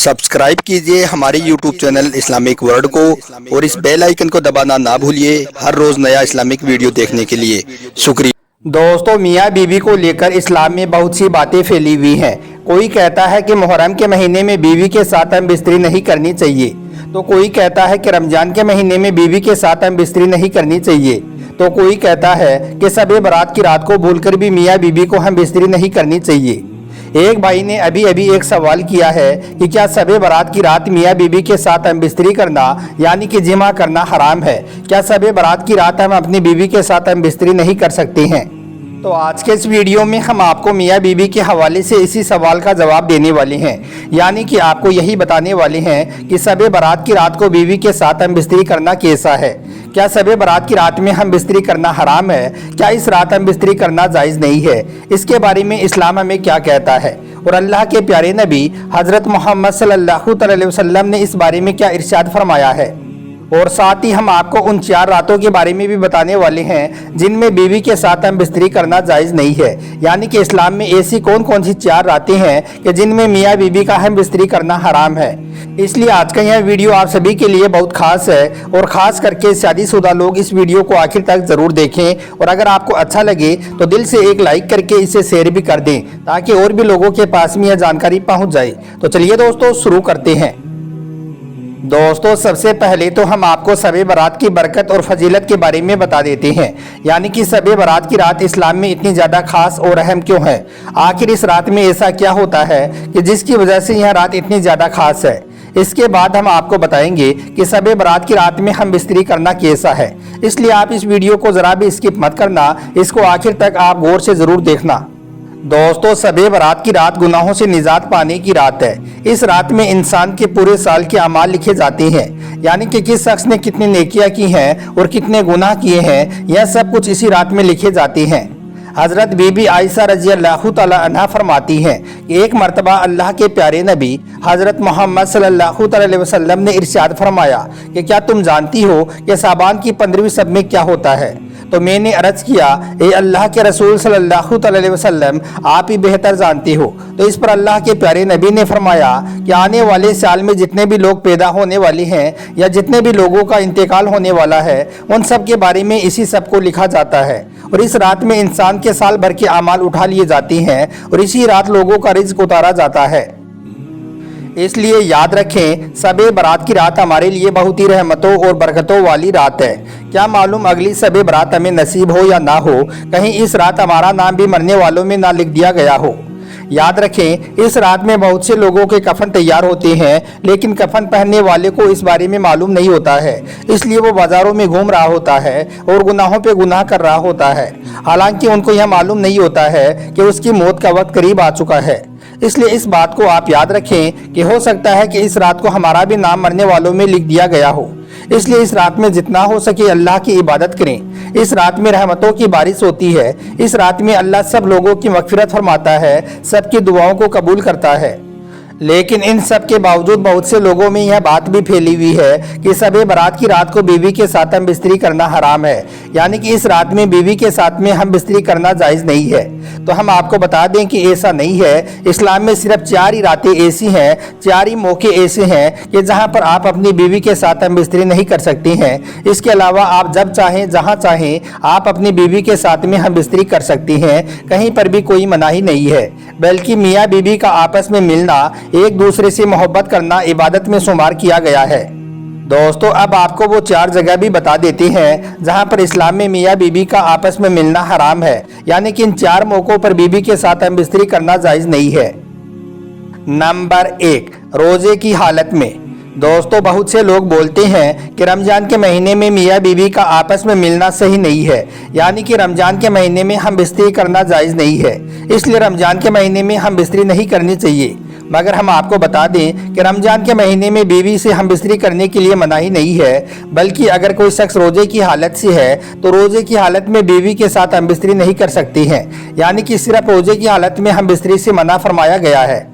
Subscribe कीजिए हमारे YouTube channel Islamic world को और इस बेल आइकन को दबाना ना भूलिए हर रोज नया इस्लामिक वीडियो देखने के लिए। शुक्रिया। दोस्तों, मियाँ बीवी को लेकर इस्लाम में बहुत सी बातें फैली हुई हैं। कोई कहता है कि मुहर्रम के महीने में बीवी के साथ हम बिस्तरी नहीं करनी चाहिए, तो कोई कहता है कि रमजान के महीने में बीवी के साथ हम बिस्तरी नहीं करनी चाहिए, तो कोई कहता है कि शब बारात की रात को भूलकर भी मियाँ बीवी को हम बिस्तरी नहीं करनी चाहिए। एक भाई ने अभी अभी एक सवाल किया है कि क्या शब बारात की रात मियाँ बीवी के साथ हम बिस्तरी करना यानी कि जिमा करना हराम है? क्या शब बारात की रात हम अपनी बीवी के साथ हम बिस्तरी नहीं कर सकते हैं? तो आज के इस वीडियो में हम आपको मियाँ बीवी के हवाले से इसी सवाल का जवाब देने वाले हैं, यानी कि आपको यही बताने वाले हैं कि शब बारात की रात को बीवी के साथ हम बिस्तरी करना कैसा है। क्या शब बारात की रात में हम बिस्तरी करना हराम है? क्या इस रात हम बिस्तरी करना जायज़ नहीं है? इसके बारे में इस्लाम हमें क्या कहता है और अल्लाह के प्यारे नबी हज़रत मोहम्मद सल्लल्लाहु अलैहि वसल्लम ने इस बारे में क्या इरशाद फरमाया है। और साथ ही हम आपको उन 4 रातों के बारे में भी बताने वाले हैं जिनमें बीवी के साथ हम बिस्तरी करना जायज़ नहीं है, यानी कि इस्लाम में ऐसी कौन कौन सी 4 रातें हैं कि जिनमें मियाँ बीवी का हम बिस्तरी करना हराम है। इसलिए आज का यह वीडियो आप सभी के लिए बहुत खास है और ख़ास करके शादीशुदा लोग इस वीडियो को आखिर तक ज़रूर देखें और अगर आपको अच्छा लगे तो दिल से एक लाइक करके इसे शेयर भी कर दें ताकि और भी लोगों के पास में यह जानकारी पहुँच जाए। तो चलिए दोस्तों शुरू करते हैं। दोस्तों, सबसे पहले तो हम आपको शब बारात की बरकत और फजीलत के बारे में बता देते हैं, यानी कि शब बारात की रात इस्लाम में इतनी ज़्यादा खास और अहम क्यों है। आखिर इस रात में ऐसा क्या होता है कि जिसकी वजह से यह रात इतनी ज़्यादा खास है। इसके बाद हम आपको बताएंगे कि शब बारात की रात में हम बिस्तरी करना कैसा है। इसलिए आप इस वीडियो को ज़रा भी स्किप मत करना, इसको आखिर तक आप गौर से ज़रूर देखना। दोस्तों, शब बारात की रात गुनाहों से निजात पाने की रात है। इस रात में इंसान के पूरे साल के अमाल लिखे जाते हैं, यानी कि किस शख्स ने कितनी नेकियां की हैं और कितने गुनाह किए हैं, यह सब कुछ इसी रात में लिखे जाते हैं। हज़रत बीबी आयशा रज़ी अल्लाह तआला अन्हा फरमाती हैं कि एक मरतबा अल्लाह के प्यारे नबी हज़रत मोहम्मद सल्लल्लाहु अलैहि वसल्लम ने इरशाद फरमाया कि क्या तुम जानती हो कि शाबान की 15वीं शब में क्या होता है? तो मैंने अर्ज किया, ए अल्लाह के रसूल सल्लल्लाहु अलैहि वसल्लम, आप ही बेहतर जानते हो। तो इस पर अल्लाह के प्यारे नबी ने फरमाया कि आने वाले साल में जितने भी लोग पैदा होने वाले हैं या जितने भी लोगों का इंतकाल होने वाला है उन सब के बारे में इसी सब को लिखा जाता है और इस रात में इंसान के साल भर के अमाल उठा लिए जाते हैं और इसी रात लोगों का रिज्क उतारा जाता है। इसलिए याद रखें, शब बारात की रात हमारे लिए बहुत ही रहमतों और बरकतों वाली रात है। क्या मालूम अगली शब बारात हमें नसीब हो या ना हो, कहीं इस रात हमारा नाम भी मरने वालों में ना लिख दिया गया हो। याद रखें, इस रात में बहुत से लोगों के कफन तैयार होते हैं, लेकिन कफन पहनने वाले को इस बारे में मालूम नहीं होता है, इसलिए वो बाजारों में घूम रहा होता है और गुनाहों पे गुनाह कर रहा होता है। हालांकि उनको यह मालूम नहीं होता है कि उसकी मौत का वक्त करीब आ चुका है। इसलिए इस बात को आप याद रखें कि हो सकता है कि इस रात को हमारा भी नाम मरने वालों में लिख दिया गया हो। इसलिए इस रात में जितना हो सके अल्लाह की इबादत करें। इस रात में रहमतों की बारिश होती है। इस रात में अल्लाह सब लोगों की मगफिरत फरमाता है, सबकी दुआओं को कबूल करता है। लेकिन इन सब के बावजूद बहुत से लोगों में यह बात भी फैली हुई है कि शब बारात की रात को बीवी के साथ हम बिस्तरी करना हराम है, यानी कि इस रात में बीवी के साथ में हम बिस्तरी करना जायज़ नहीं है। तो हम आपको बता दें कि ऐसा नहीं है। इस्लाम में सिर्फ 4 ही रातें ऐसी हैं, 4 ही मौके ऐसे हैं कि जहां पर आप अपनी बीवी के साथ हम बिस्तरी नहीं कर सकते हैं। इसके अलावा आप जब चाहें जहां चाहें आप अपनी बीवी के साथ में हम बिस्तरी कर सकते हैं, कहीं पर भी कोई मनाही नहीं है। बल्कि मियाँ बीवी का आपस में मिलना, एक दूसरे से मोहब्बत करना इबादत में शुमार किया गया है। दोस्तों, अब आपको वो 4 जगह भी बता देते हैं जहां पर इस्लाम में मियाँ बीवी का आपस में मिलना हराम है, यानी कि इन 4 मौकों पर बीवी के साथ हम बिस्तरी करना जायज़ नहीं है। नंबर 1, रोजे की हालत में। दोस्तों, बहुत से लोग बोलते हैं कि रमजान के महीने में मियाँ बीवी का आपस में मिलना सही नहीं है, यानी कि रमजान के महीने में हम बिस्तरी करना जायज़ नहीं है, इसलिए रमजान के महीने में हम बिस्तरी नहीं करनी चाहिए। मगर हम आपको बता दें कि रमजान के महीने में बीवी से हम बिस्तरी करने के लिए मनाही नहीं है, बल्कि अगर कोई शख्स रोजे की हालत से है तो रोजे की हालत में बीवी के साथ हम बिस्तरी नहीं कर सकते हैं, यानी कि सिर्फ रोजे की हालत में हम बिस्तरी से मना फरमाया गया है।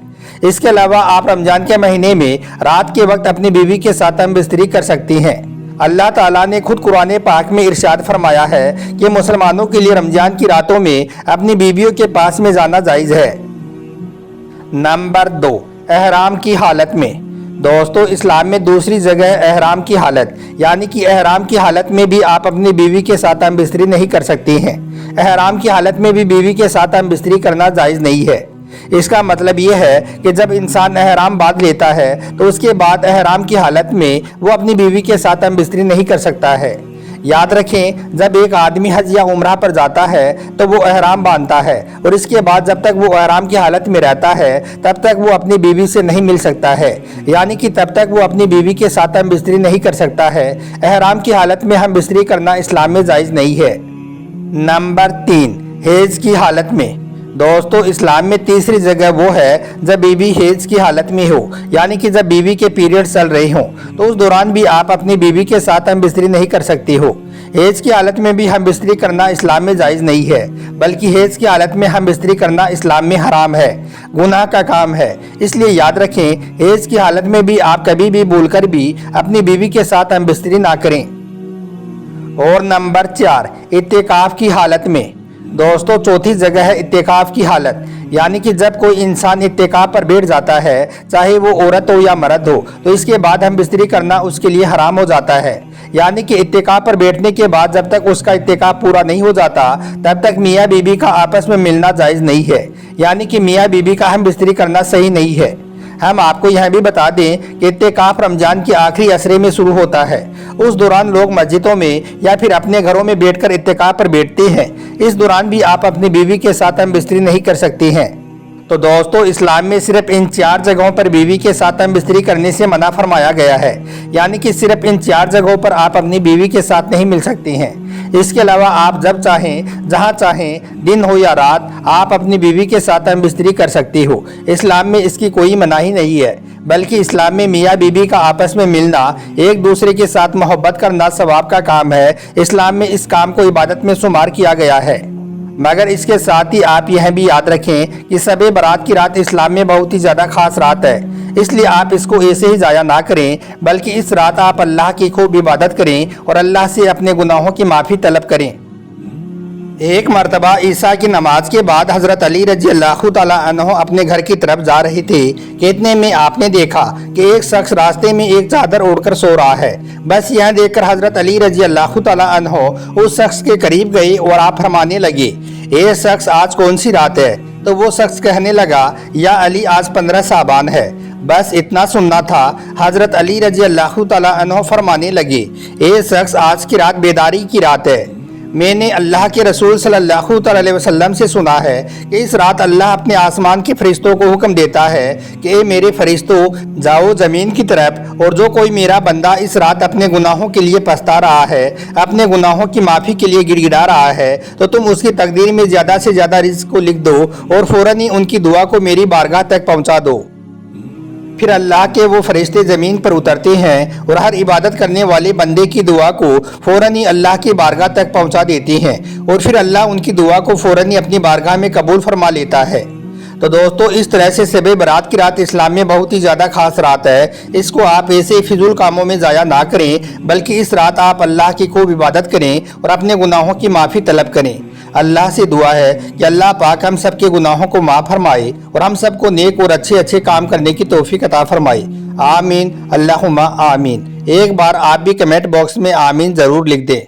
इसके अलावा आप रमजान के महीने में रात के वक्त अपनी बीवी के साथ हम बिस्तरी कर सकती हैं। अल्लाह ताला ने खुद कुरान पाक में इरशाद फरमाया है कि मुसलमानों के लिए रमजान की रातों में अपनी बीवियों के पास में जाना जायज़ है। नंबर 2, احرام کی حالت میں۔ دوستو اسلام میں دوسری جگہ ہے احرام کی حالت، یعنی کہ احرام کی حالت میں بھی آپ اپنی بیوی کے ساتھ ہم بستری نہیں کر سکتی ہیں۔ احرام کی حالت میں بھی بیوی کے ساتھ ہم بستری کرنا جائز نہیں ہے۔ اس کا مطلب یہ ہے کہ جب انسان احرام باندھ لیتا ہے تو اس کے بعد احرام کی حالت میں وہ اپنی بیوی کے ساتھ ہم بستری نہیں کر سکتا ہے۔ یاد رکھیں، جب ایک آدمی حج یا عمرہ پر جاتا ہے تو وہ احرام باندھتا ہے اور اس کے بعد جب تک وہ احرام کی حالت میں رہتا ہے تب تک وہ اپنی بیوی سے نہیں مل سکتا ہے، یعنی کہ تب تک وہ اپنی بیوی کے ساتھ ہم بستری نہیں کر سکتا ہے۔ احرام کی حالت میں ہم بستری کرنا اسلام میں جائز نہیں ہے۔ نمبر 3، حیض کی حالت میں۔ دوستو اسلام میں تیسری جگہ وہ ہے جب بیوی حیض کی حالت میں ہو، یعنی کہ جب بیوی کے پیریڈ چل رہے ہوں تو اس دوران بھی آپ اپنی بیوی کے ساتھ ہم بستری نہیں کر سکتی ہو۔ حیض کی حالت میں بھی ہم بستری کرنا اسلام میں جائز نہیں ہے، بلکہ حیض کی حالت میں ہم بستری کرنا اسلام میں حرام ہے، گناہ کا کام ہے۔ اس لیے یاد رکھیں، حیض کی حالت میں بھی آپ کبھی بھی بھول کر بھی اپنی بیوی کے ساتھ ہم بستری نہ کریں۔ اور نمبر 4، اعتکاف کی حالت میں۔ دوستو چوتھی جگہ ہے اعتکاف کی حالت، یعنی کہ جب کوئی انسان اعتکاف پر بیٹھ جاتا ہے، چاہے وہ عورت ہو یا مرد ہو، تو اس کے بعد ہم بستری کرنا اس کے لیے حرام ہو جاتا ہے۔ یعنی کہ اعتکاف پر بیٹھنے کے بعد جب تک اس کا اعتکاف پورا نہیں ہو جاتا تب تک میاں بیوی کا آپس میں ملنا جائز نہیں ہے، یعنی کہ میاں بیوی کا ہم بستری کرنا صحیح نہیں ہے۔ ہم آپ کو یہاں بھی بتا دیں کہ اعتکاف رمضان کی آخری عشرے میں شروع ہوتا ہے۔ اس دوران لوگ مسجدوں میں یا پھر اپنے گھروں میں بیٹھ کر اعتکاف پر بیٹھتے ہیں۔ اس دوران بھی آپ اپنی بیوی کے ساتھ ہم بستری نہیں کر سکتی ہیں۔ تو دوستو اسلام میں صرف ان 4 جگہوں پر بیوی کے ساتھ ہم بستری کرنے سے منع فرمایا گیا ہے، یعنی کہ صرف ان 4 جگہوں پر آپ اپنی بیوی کے ساتھ نہیں مل سکتی ہیں۔ اس کے علاوہ آپ جب چاہیں جہاں چاہیں دن ہو یا رات آپ اپنی بیوی کے ساتھ ہم بستری کر سکتی ہو۔ اسلام میں اس کی کوئی مناہی نہیں ہے، بلکہ اسلام میں میاں بیوی کا آپس میں ملنا، ایک دوسرے کے ساتھ محبت کرنا ثواب کا کام ہے۔ اسلام میں اس کام کو عبادت میں شمار کیا گیا ہے۔ مگر اس کے ساتھ ہی آپ یہ بھی یاد رکھیں کہ شب برات کی رات اسلام میں بہت ہی زیادہ خاص رات ہے، اس لیے آپ اس کو ایسے ہی ضائع نہ کریں، بلکہ اس رات آپ اللہ کی خوب عبادت کریں اور اللہ سے اپنے گناہوں کی معافی طلب کریں۔ ایک مرتبہ عشاء کی نماز کے بعد حضرت علی رضی اللہ تعالیٰ عنہ اپنے گھر کی طرف جا رہے تھے کہ اتنے میں آپ نے دیکھا کہ ایک شخص راستے میں ایک چادر اوڑھ کر سو رہا ہے۔ بس یہاں دیکھ کر حضرت علی رضی اللہ تعالیٰ عنہ اس شخص کے قریب گئے اور آپ فرمانے لگے، اے شخص آج کون سی رات ہے؟ تو وہ شخص کہنے لگا، یا علی آج 15 شعبان ہے۔ بس اتنا سننا تھا، حضرت علی رضی اللہ تعالیٰ عنہ فرمانے لگے، اے شخص آج کی رات بیداری کی رات ہے۔ میں نے اللہ کے رسول صلی اللہ علیہ وسلم سے سنا ہے کہ اس رات اللہ اپنے آسمان کے فرشتوں کو حکم دیتا ہے کہ اے میرے فرشتوں، جاؤ زمین کی طرف، اور جو کوئی میرا بندہ اس رات اپنے گناہوں کے لیے پچھتا رہا ہے، اپنے گناہوں کی معافی کے لیے گڑ گڑا رہا ہے، تو تم اس کی تقدیر میں زیادہ سے زیادہ رزق کو لکھ دو اور فوراً ہی ان کی دعا کو میری بارگاہ تک پہنچا دو۔ پھر اللہ کے وہ فرشتے زمین پر اترتے ہیں اور ہر عبادت کرنے والے بندے کی دعا کو فوراً ہی اللہ کی بارگاہ تک پہنچا دیتے ہیں، اور پھر اللہ ان کی دعا کو فوراً ہی اپنی بارگاہ میں قبول فرما لیتا ہے۔ تو دوستو اس طرح سے شب برات کی رات اسلام میں بہت ہی زیادہ خاص رات ہے۔ اس کو آپ ایسے فضول کاموں میں ضائع نہ کریں، بلکہ اس رات آپ اللہ کی خوب عبادت کریں اور اپنے گناہوں کی معافی طلب کریں۔ اللہ سے دعا ہے کہ اللہ پاک ہم سب کے گناہوں کو معاف فرمائے اور ہم سب کو نیک اور اچھے کام کرنے کی توفیق عطا فرمائے۔ آمین، اللہم آمین۔ ایک بار آپ بھی کمنٹ باکس میں آمین ضرور لکھ دیں۔